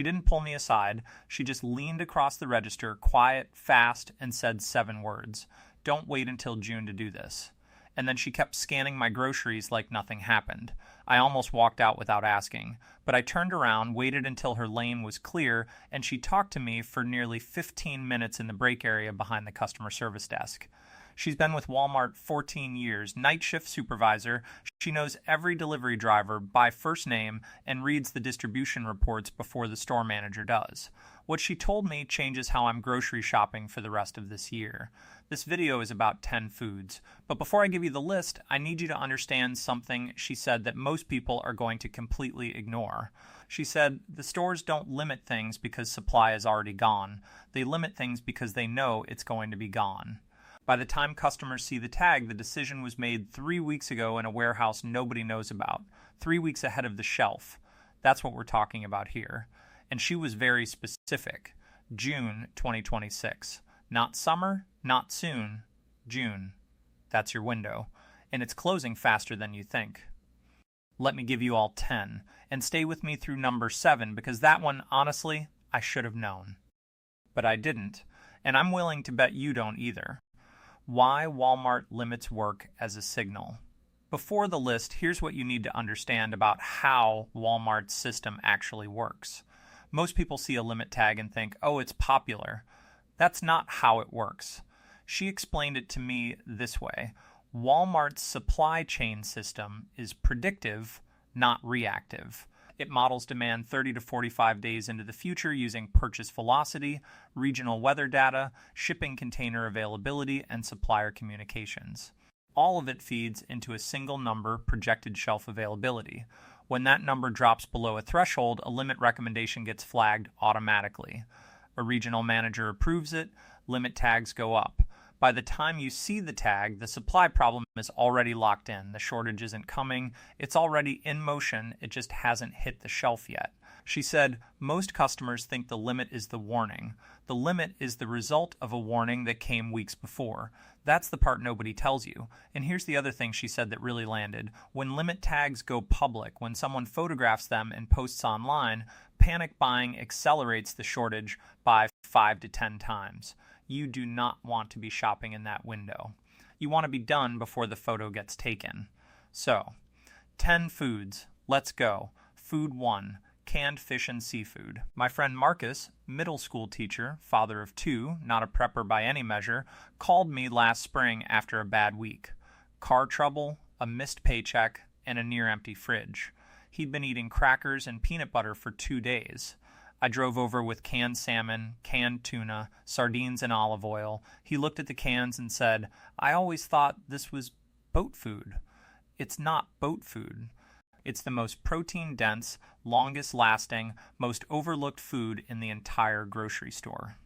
She didn't pull me aside. She just leaned across the register, quiet, fast, and said 7 words. "Don't wait until June to do this." And then she kept scanning my groceries like nothing happened. I almost walked out without asking, but I turned around, waited until her lane was clear, and she talked to me for nearly 15 minutes in the break area behind the customer service desk. She's been with Walmart 14 years, night shift supervisor. She knows every delivery driver by first name and reads the distribution reports before the store manager does. What she told me changes how I'm grocery shopping for the rest of this year. This video is about 10 foods, but before I give you the list, I need you to understand something she said that most people are going to completely ignore. She said, the stores don't limit things because supply is already gone. They limit things because they know it's going to be gone. By the time customers see the tag, the decision was made 3 weeks ago in a warehouse nobody knows about, 3 weeks ahead of the shelf. That's what we're talking about here. And she was very specific. June 2026. Not summer, not soon, June. That's your window. And it's closing faster than you think. Let me give you all 10, and stay with me through number 7, because that one, honestly, I should have known. But I didn't, and I'm willing to bet you don't either. Why Walmart limits work as a signal. Before the list, here's what you need to understand about how Walmart's system actually works. Most people see a limit tag and think, oh, it's popular. That's not how it works. She explained it to me this way. Walmart's supply chain system is predictive, not reactive. It models demand 30 to 45 days into the future using purchase velocity, regional weather data, shipping container availability, and supplier communications. All of it feeds into a single number, projected shelf availability. When that number drops below a threshold, a limit recommendation gets flagged automatically. A regional manager approves it, limit tags go up. By the time you see the tag, the supply problem is already locked in. The shortage isn't coming. It's already in motion. It just hasn't hit the shelf yet. She said, most customers think the limit is the warning. The limit is the result of a warning that came weeks before. That's the part nobody tells you. And here's the other thing she said that really landed. When limit tags go public, when someone photographs them and posts online, panic buying accelerates the shortage by 5 to 10 times. You do not want to be shopping in that window. You want to be done before the photo gets taken. So, 10 foods. Let's go. Food 1. Canned fish and seafood. My friend Marcus, middle school teacher, father of 2, not a prepper by any measure, called me last spring after a bad week. Car trouble, a missed paycheck, and a near-empty fridge. He'd been eating crackers and peanut butter for 2 days. I drove over with canned salmon, canned tuna, sardines, and olive oil. He looked at the cans and said, I always thought this was boat food. It's not boat food. It's the most protein-dense, longest-lasting, most overlooked food in the entire grocery store.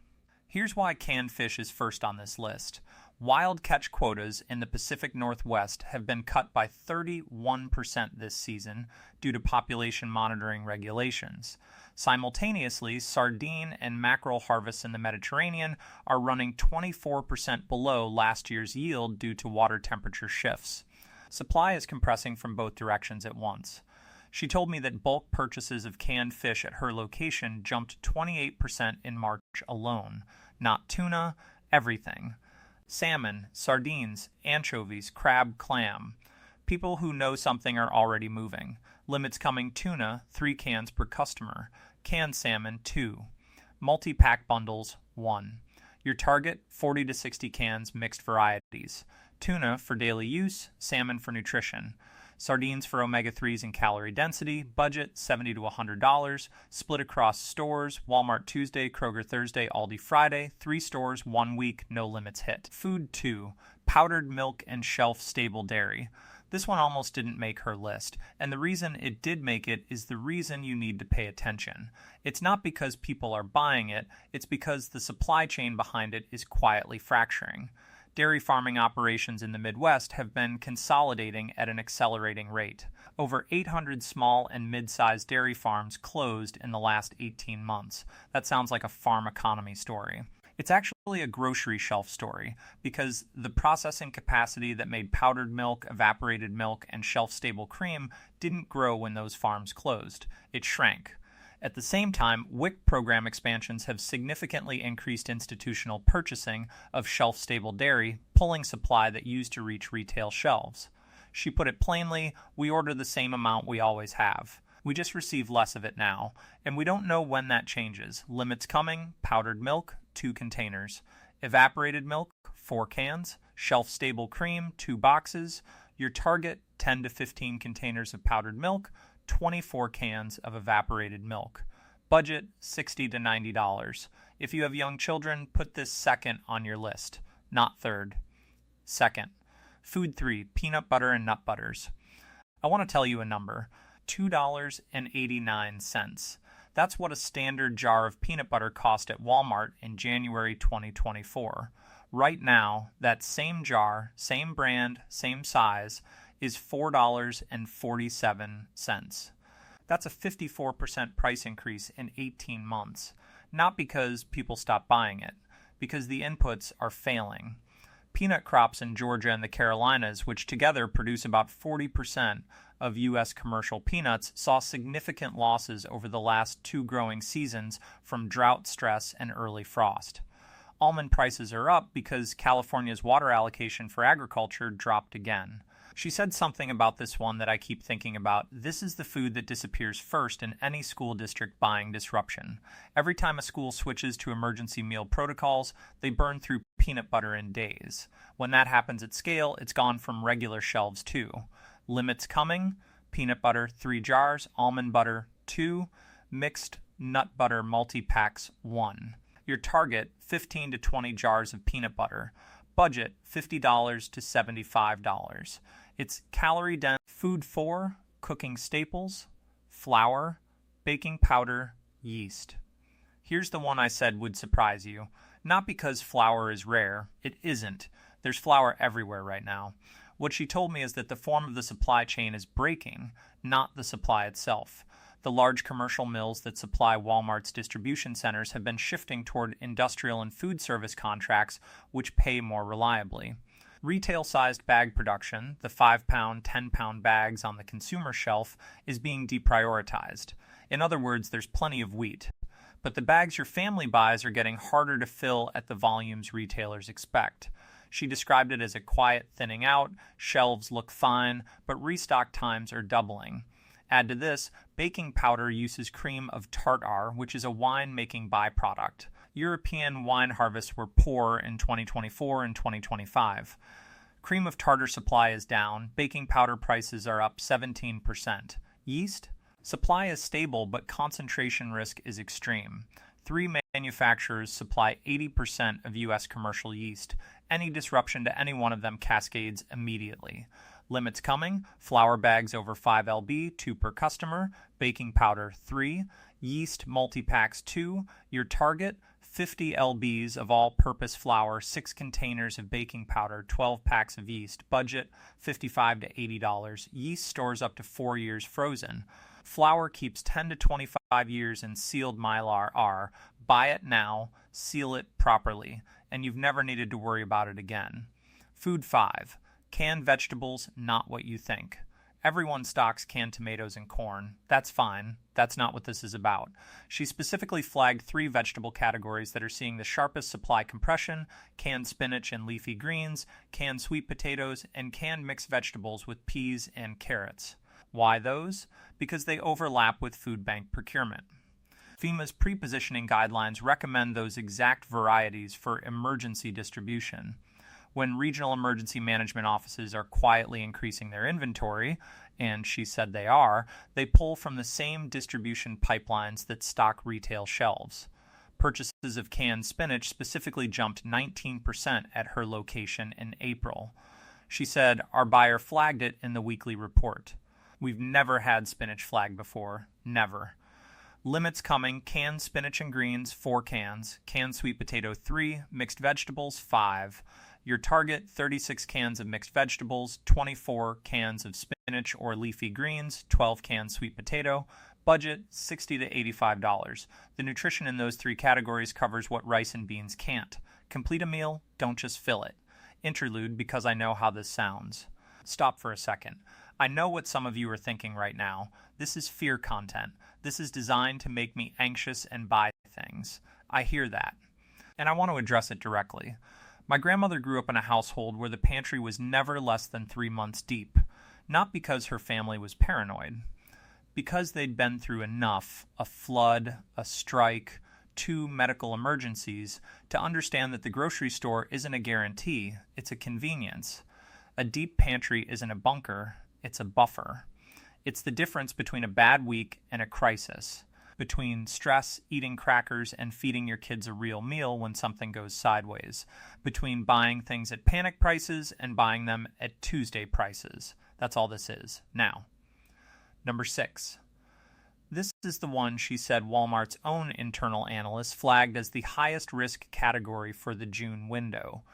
Here's why canned fish is first on this list. Wild catch quotas in the Pacific Northwest have been cut by 31% this season due to population monitoring regulations. Simultaneously, sardine and mackerel harvests in the Mediterranean are running 24% below last year's yield due to water temperature shifts. Supply is compressing from both directions at once. She told me that bulk purchases of canned fish at her location jumped 28% in March alone. Not tuna, everything. Salmon, sardines, anchovies, crab, clam. People who know something are already moving. Limits coming: tuna, 3 cans per customer. Canned salmon, 2. Multi-pack bundles, 1. Your target, 40 to 60 cans, mixed varieties. Tuna for daily use, salmon for nutrition. Sardines for omega-3s and calorie density, budget $70 to $100, split across stores, Walmart Tuesday, Kroger Thursday, Aldi Friday, 3 stores, 1 week, no limits hit. Food 2, powdered milk and shelf-stable dairy. This one almost didn't make her list, and the reason it did make it is the reason you need to pay attention. It's not because people are buying it, it's because the supply chain behind it is quietly fracturing. Dairy farming operations in the Midwest have been consolidating at an accelerating rate. Over 800 small and mid-sized dairy farms closed in the last 18 months. That sounds like a farm economy story. It's actually a grocery shelf story, because the processing capacity that made powdered milk, evaporated milk, and shelf-stable cream didn't grow when those farms closed. It shrank. At the same time, WIC program expansions have significantly increased institutional purchasing of shelf-stable dairy, pulling supply that used to reach retail shelves. She put it plainly, we order the same amount we always have. We just receive less of it now, and we don't know when that changes. Limits coming, powdered milk, 2 containers. Evaporated milk, 4 cans. Shelf-stable cream, 2 boxes. Your target, 10 to 15 containers of powdered milk, 24 cans of evaporated milk. Budget, $60 to $90. If you have young children, put this second on your list, not third. Second, Food 3, peanut butter and nut butters. I want to tell you a number, $2.89. That's what a standard jar of peanut butter cost at Walmart in January 2024. Right now, that same jar, same brand, same size, is $4.47. That's a 54% price increase in 18 months. Not because people stopped buying it, because the inputs are failing. Peanut crops in Georgia and the Carolinas, which together produce about 40% of U.S. commercial peanuts, saw significant losses over the last 2 growing seasons from drought stress and early frost. Almond prices are up because California's water allocation for agriculture dropped again. She said something about this one that I keep thinking about. This is the food that disappears first in any school district buying disruption. Every time a school switches to emergency meal protocols, they burn through peanut butter in days. When that happens at scale, it's gone from regular shelves too. Limits coming, peanut butter 3 jars, almond butter 2, mixed nut butter multi-packs 1. Your target, 15 to 20 jars of peanut butter. Budget, $50 to $75. It's calorie-dense food 4, cooking staples, flour, baking powder, yeast. Here's the one I said would surprise you. Not because flour is rare. It isn't. There's flour everywhere right now. What she told me is that the form of the supply chain is breaking, not the supply itself. The large commercial mills that supply Walmart's distribution centers have been shifting toward industrial and food service contracts, which pay more reliably. Retail-sized bag production, the 5-pound, 10-pound bags on the consumer shelf, is being deprioritized. In other words, there's plenty of wheat. But the bags your family buys are getting harder to fill at the volumes retailers expect. She described it as a quiet thinning out, shelves look fine, but restock times are doubling. Add to this, baking powder uses cream of tartar, which is a wine-making byproduct. European wine harvests were poor in 2024 and 2025. Cream of tartar supply is down. Baking powder prices are up 17%. Yeast? Supply is stable, but concentration risk is extreme. 3 manufacturers supply 80% of U.S. commercial yeast. Any disruption to any one of them cascades immediately. Limits coming, flour bags over 5 lb, 2 per customer, baking powder 3, yeast multi-packs 2, your target 50 lbs of all-purpose flour, 6 containers of baking powder, 12 packs of yeast, budget $55 to $80, yeast stores up to 4 years frozen. Flour keeps 10 to 25 years in sealed Mylar R. Buy it now, seal it properly, and you've never needed to worry about it again. Food 5. Canned vegetables, not what you think. Everyone stocks canned tomatoes and corn. That's fine. That's not what this is about. She specifically flagged 3 vegetable categories that are seeing the sharpest supply compression: canned spinach and leafy greens, canned sweet potatoes, and canned mixed vegetables with peas and carrots. Why those? Because they overlap with food bank procurement. FEMA's pre-positioning guidelines recommend those exact varieties for emergency distribution. When regional emergency management offices are quietly increasing their inventory, and she said they pull from the same distribution pipelines that stock retail shelves. Purchases of canned spinach specifically jumped 19% at her location in April. She said, our buyer flagged it in the weekly report. We've never had spinach flagged before. Never. Limits coming, canned spinach and greens, 4 cans, canned sweet potato 3, mixed vegetables 5. Your target, 36 cans of mixed vegetables, 24 cans of spinach or leafy greens, 12 cans sweet potato. Budget, $60 to $85. The nutrition in those 3 categories covers what rice and beans can't. Complete a meal, don't just fill it. Interlude, because I know how this sounds. Stop for a second. I know what some of you are thinking right now. This is fear content. This is designed to make me anxious and buy things. I hear that. And I want to address it directly. My grandmother grew up in a household where the pantry was never less than 3 months deep. Not because her family was paranoid. Because they'd been through enough, a flood, a strike, 2 medical emergencies, to understand that the grocery store isn't a guarantee, it's a convenience. A deep pantry isn't a bunker, it's a buffer. It's the difference between a bad week and a crisis, between stress, eating crackers, and feeding your kids a real meal when something goes sideways, between buying things at panic prices and buying them at Tuesday prices. That's all this is. Now, number 6. This is the one she said Walmart's own internal analyst flagged as the highest risk category for the June window.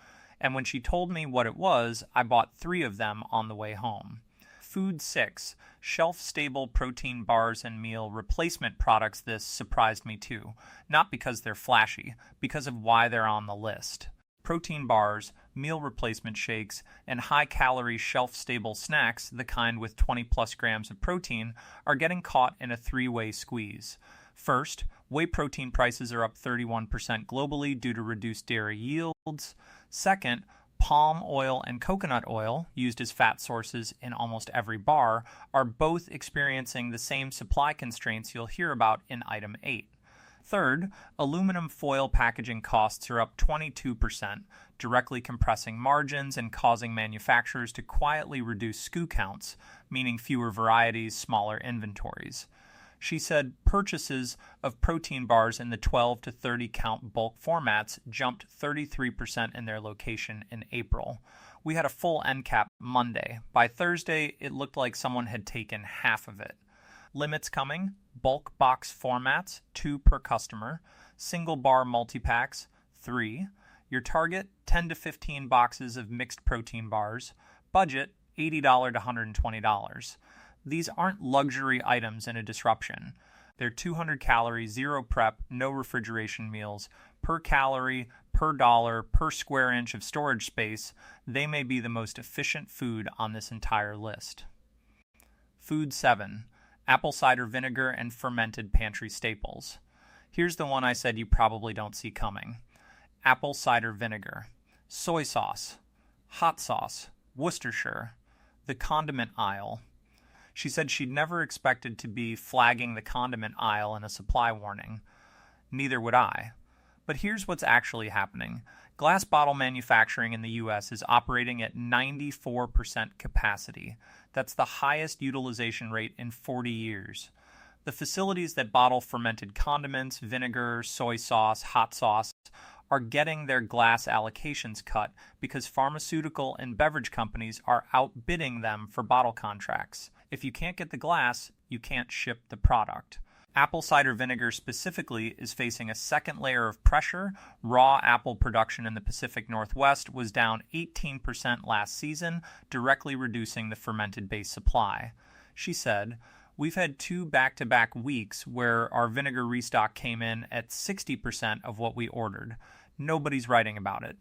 And when she told me what it was, I bought 3 of them on the way home. Food 6, shelf-stable protein bars and meal replacement products. This surprised me too. Not because they're flashy, because of why they're on the list. Protein bars, meal replacement shakes, and high-calorie shelf-stable snacks, the kind with 20-plus grams of protein, are getting caught in a 3-way squeeze. First, whey protein prices are up 31% globally due to reduced dairy yields. Second, palm oil and coconut oil, used as fat sources in almost every bar, are both experiencing the same supply constraints you'll hear about in item 8. Third, aluminum foil packaging costs are up 22%, directly compressing margins and causing manufacturers to quietly reduce SKU counts, meaning fewer varieties, smaller inventories. She said purchases of protein bars in the 12 to 30 count bulk formats jumped 33% in their location in April. We had a full end cap Monday. By Thursday, it looked like someone had taken half of it. Limits coming: bulk box formats, 2 per customer; single bar multi-packs, 3. Your target, 10 to 15 boxes of mixed protein bars. Budget, $80 to $120. These aren't luxury items in a disruption. They're 200 calorie, zero prep, no refrigeration meals. Per calorie, per dollar, per square inch of storage space, they may be the most efficient food on this entire list. Food 7. Apple cider vinegar and fermented pantry staples. Here's the one I said you probably don't see coming. Apple cider vinegar. Soy sauce. Hot sauce. Worcestershire. The condiment aisle. She said she'd never expected to be flagging the condiment aisle in a supply warning. Neither would I. But here's what's actually happening. Glass bottle manufacturing in the U.S. is operating at 94% capacity. That's the highest utilization rate in 40 years. The facilities that bottle fermented condiments, vinegar, soy sauce, hot sauce, are getting their glass allocations cut because pharmaceutical and beverage companies are outbidding them for bottle contracts. If you can't get the glass, you can't ship the product. Apple cider vinegar specifically is facing a second layer of pressure. Raw apple production in the Pacific Northwest was down 18% last season, directly reducing the fermented-based supply. She said, "We've had 2 back-to-back weeks where our vinegar restock came in at 60% of what we ordered. Nobody's writing about it,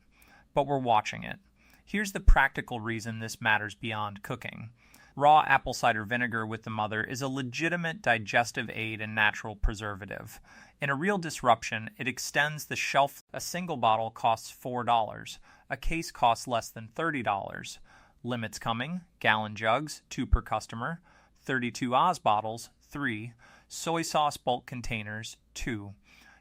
but we're watching it. Here's the practical reason this matters beyond cooking. Raw apple cider vinegar with the mother is a legitimate digestive aid and natural preservative. In a real disruption, it extends the shelf. A single bottle costs $4. A case costs less than $30. Limits coming: gallon jugs, 2 per customer; 32 Oz bottles, 3; soy sauce bulk containers, 2.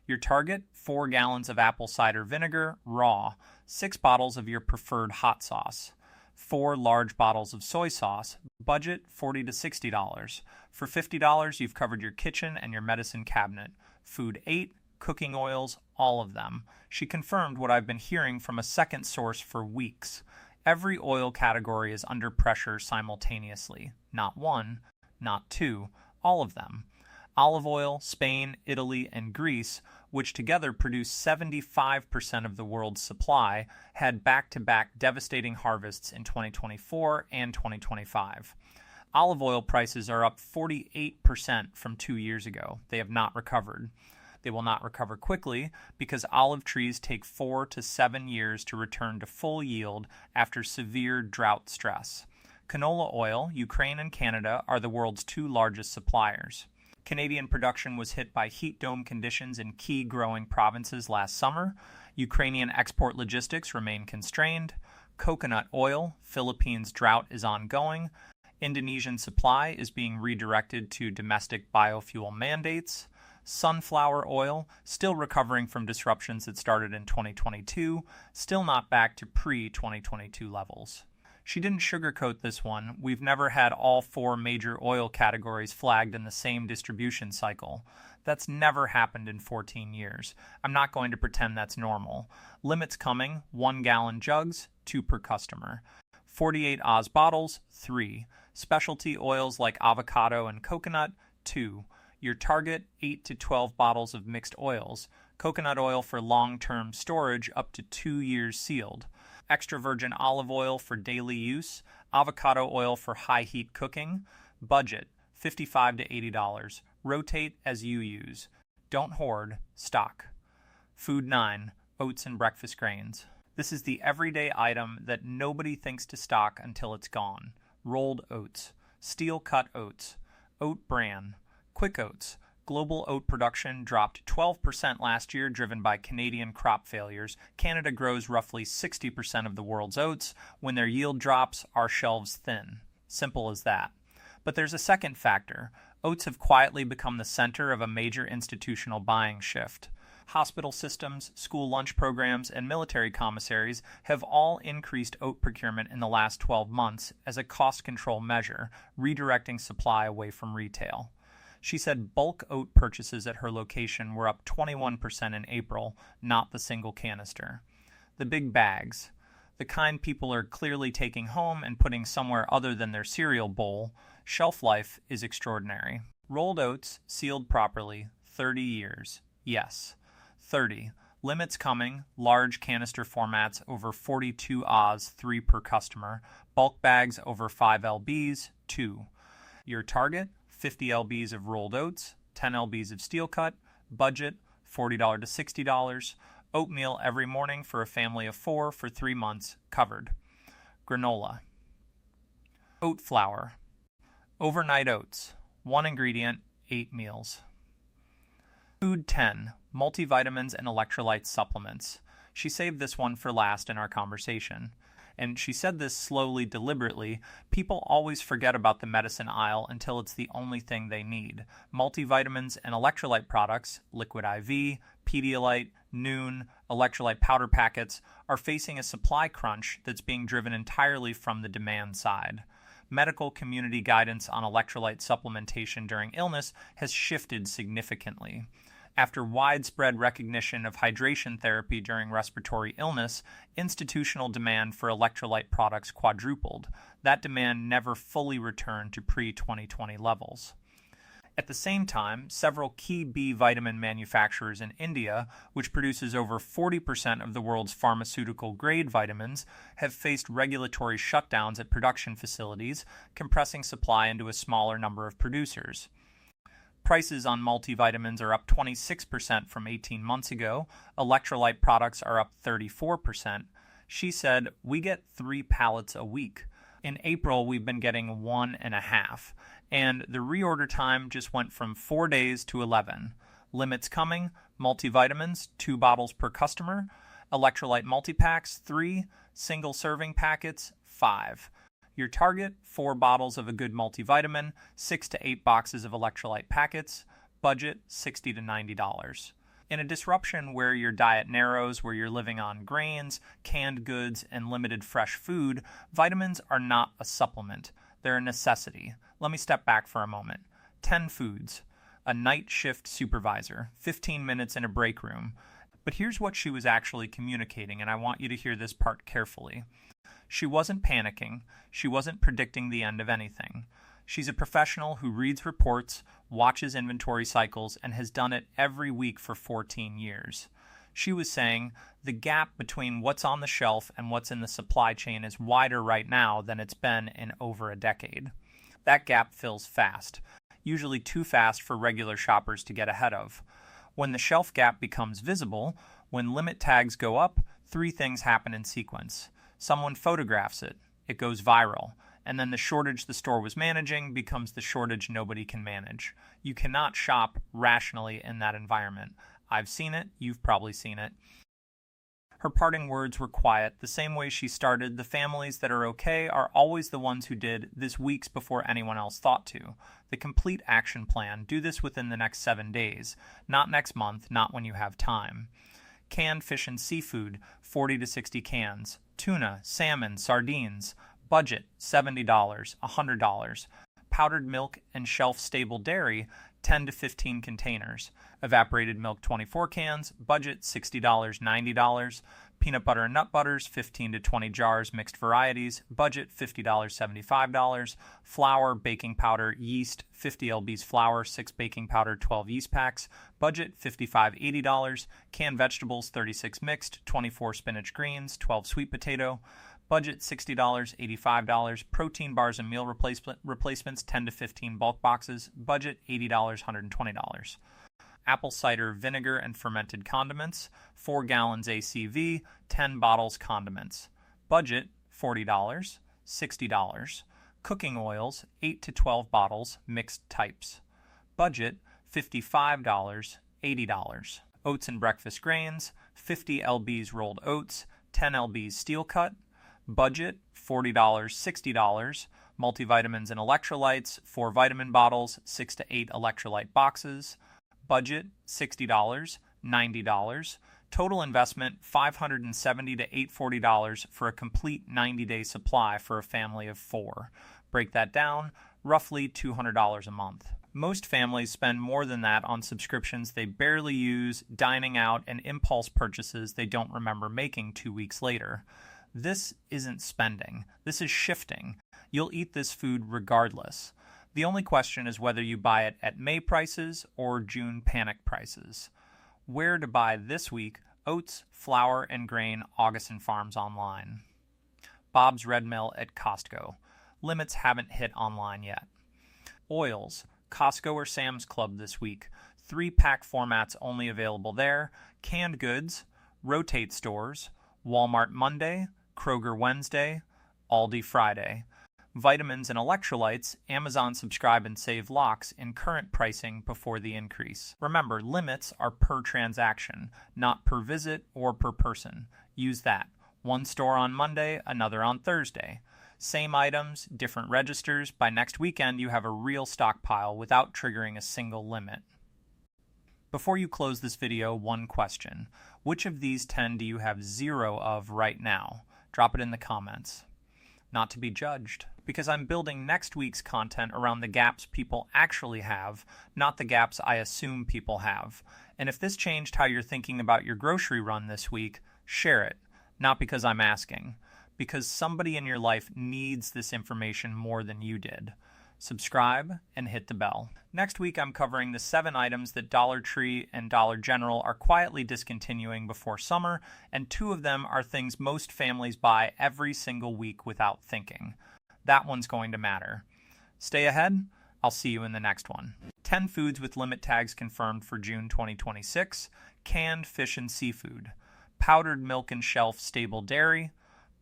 Your target, 4 gallons of apple cider vinegar, raw; 6 bottles of your preferred hot sauce; 4 large bottles of soy sauce. Budget, $40 to $60. For $50, you've covered your kitchen and your medicine cabinet. Food 8, cooking oils, all of them." She confirmed what I've been hearing from a second source for weeks. Every oil category is under pressure simultaneously. Not 1, not 2, all of them. Olive oil, Spain, Italy, and Greece, which together produce 75% of the world's supply, had back-to-back devastating harvests in 2024 and 2025. Olive oil prices are up 48% from 2 years ago. They have not recovered. They will not recover quickly because olive trees take 4 to 7 years to return to full yield after severe drought stress. Canola oil, Ukraine and Canada are the world's two largest suppliers. Canadian production was hit by heat dome conditions in key growing provinces last summer. Ukrainian export logistics remain constrained. Coconut oil, Philippines drought is ongoing. Indonesian supply is being redirected to domestic biofuel mandates. Sunflower oil, still recovering from disruptions that started in 2022, still not back to pre-2022 levels. She didn't sugarcoat this one. We've never had all four major oil categories flagged in the same distribution cycle. That's never happened in 14 years. I'm not going to pretend that's normal. Limits coming, 1 gallon jugs, 2 per customer. 48 Oz bottles, 3. Specialty oils like avocado and coconut, 2. Your target, 8 to 12 bottles of mixed oils. Coconut oil for long-term storage up to 2 years sealed. Extra virgin olive oil for daily use. Avocado oil for high heat cooking. Budget, $55 to $80. Rotate as you use. Don't hoard, stock. Food 9, oats and breakfast grains. This is the everyday item that nobody thinks to stock until it's gone. Rolled oats. Steel-cut oats. Oat bran. Quick oats. Global oat production dropped 12% last year, driven by Canadian crop failures. Canada grows roughly 60% of the world's oats. When their yield drops, our shelves thin. Simple as that. But there's a second factor. Oats have quietly become the center of a major institutional buying shift. Hospital systems, school lunch programs, and military commissaries have all increased oat procurement in the last 12 months as a cost control measure, redirecting supply away from retail. She said bulk oat purchases at her location were up 21% in April, not the single canister. The big bags, the kind people are clearly taking home and putting somewhere other than their cereal bowl, shelf life is extraordinary. Rolled oats, sealed properly, 30 years. Yes, 30. Limits coming, large canister formats over 42 Oz, 3 per customer. Bulk bags over 5 lbs, 2. Your target? 50 lbs of rolled oats, 10 lbs of steel cut, budget $40 to $60, oatmeal every morning for a family of 4 for 3 months, covered. Granola. Oat flour. Overnight oats, 1 ingredient, 8 meals. Food 10, multivitamins and electrolyte supplements. She saved this one for last in our conversation. And she said this slowly, deliberately. People always forget about the medicine aisle until it's the only thing they need. Multivitamins and electrolyte products, Liquid IV, Pedialyte, Noon, electrolyte powder packets, are facing a supply crunch that's being driven entirely from the demand side. Medical community guidance on electrolyte supplementation during illness has shifted significantly. After widespread recognition of hydration therapy during respiratory illness, institutional demand for electrolyte products quadrupled. That demand never fully returned to pre-2020 levels. At the same time, several key B vitamin manufacturers in India, which produces over 40% of the world's pharmaceutical-grade vitamins, have faced regulatory shutdowns at production facilities, compressing supply into a smaller number of producers. Prices on multivitamins are up 26% from 18 months ago. Electrolyte products are up 34%. She said, "We get 3 pallets a week. In April, we've been getting 1.5. And the reorder time just went from 4 days to 11. Limits coming, multivitamins, 2 bottles per customer. Electrolyte multipacks, 3. Single serving packets, 5. Your target, 4 bottles of a good multivitamin, 6 to 8 boxes of electrolyte packets. Budget, $60 to $90. In a disruption where your diet narrows, where you're living on grains, canned goods, and limited fresh food, vitamins are not a supplement. They're a necessity. Let me step back for a moment. 10 foods. A night shift supervisor. 15 minutes in a break room. But here's what she was actually communicating, and I want you to hear this part carefully. She wasn't panicking. She wasn't predicting the end of anything. She's a professional who reads reports, watches inventory cycles, and has done it every week for 14 years. She was saying, the gap between what's on the shelf and what's in the supply chain is wider right now than it's been in over a decade. That gap fills fast, usually too fast for regular shoppers to get ahead of. When the shelf gap becomes visible, when limit tags go up, 3 things happen in sequence. Someone photographs it, it goes viral, and then the shortage the store was managing becomes the shortage nobody can manage. You cannot shop rationally in that environment. I've seen it, you've probably seen it. Her parting words were quiet, the same way she started. The families that are okay are always the ones who did this weeks before anyone else thought to. The complete action plan, do this within the next 7 days, not next month, not when you have time. Canned fish and seafood, 40 to 60 cans. Tuna, salmon, sardines. Budget, $70, $100. Powdered milk and shelf-stable dairy, 10 to 15 containers. Evaporated milk, 24 cans. Budget, $60, $90. Peanut butter and nut butters, 15 to 20 jars, mixed varieties. Budget, $50, $75. Flour, baking powder, yeast, 50 lbs flour, 6 baking powder, 12 yeast packs. Budget, $55, $80. Canned vegetables, 36 mixed, 24 spinach greens, 12 sweet potato. Budget, $60, $85. Protein bars and meal replacements, 10 to 15 bulk boxes. Budget, $80, $120. Apple cider vinegar and fermented condiments, 4 gallons ACV, 10 bottles condiments. Budget, $40, $60. Cooking oils, 8 to 12 bottles, mixed types. Budget, $55, $80. Oats and breakfast grains, 50 lbs rolled oats, 10 lbs steel cut. Budget, $40, $60. Multivitamins and electrolytes, 4 vitamin bottles, 6 to 8 electrolyte boxes. Budget, $60, $90. Total investment, $570 to $840 for a complete 90-day supply for a family of 4. Break that down, roughly $200 a month. Most families spend more than that on subscriptions they barely use, dining out, and impulse purchases they don't remember making 2 weeks later. This isn't spending. This is shifting. You'll eat this food regardless. The only question is whether you buy it at May prices or June panic prices. Where to buy this week: oats, flour, and grain, Augustin Farms online. Bob's Red Mill at Costco. Limits haven't hit online yet. Oils, Costco or Sam's Club this week. 3-pack formats only available there. Canned goods, Rotate stores, Walmart Monday, Kroger Wednesday, Aldi Friday. Vitamins and electrolytes, Amazon Subscribe and Save locks in current pricing before the increase. Remember, limits are per transaction, not per visit or per person. Use that. One store on Monday, another on Thursday. Same items, different registers. By next weekend, you have a real stockpile without triggering a single limit. Before you close this video, one question. Which of these 10 do you have 0 of right now? Drop it in the comments. Not to be judged, because I'm building next week's content around the gaps people actually have, not the gaps I assume people have. And if this changed how you're thinking about your grocery run this week, share it. Not because I'm asking, because somebody in your life needs this information more than you did. Subscribe and hit the bell. Next week, I'm covering the 7 items that Dollar Tree and Dollar General are quietly discontinuing before summer, and 2 of them are things most families buy every single week without thinking. That one's going to matter. Stay ahead. I'll see you in the next one. 10 foods with limit tags confirmed for June 2026. Canned fish and seafood. Powdered milk and shelf-stable dairy.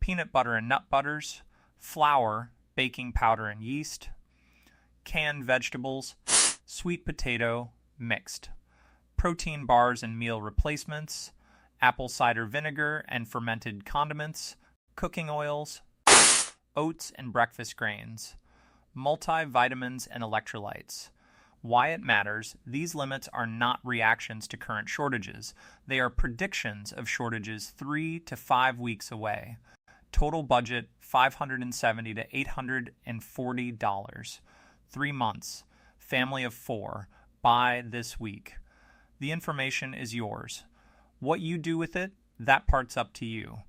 Peanut butter and nut butters. Flour, baking powder and yeast. Canned vegetables, sweet potato, mixed. Protein bars and meal replacements, apple cider vinegar and fermented condiments, cooking oils, oats and breakfast grains, multivitamins and electrolytes. Why it matters: these limits are not reactions to current shortages. They are predictions of shortages 3 to 5 weeks away. Total budget, $570 to $840. 3 months. Family of 4. Buy this week. The information is yours. What you do with it, that part's up to you.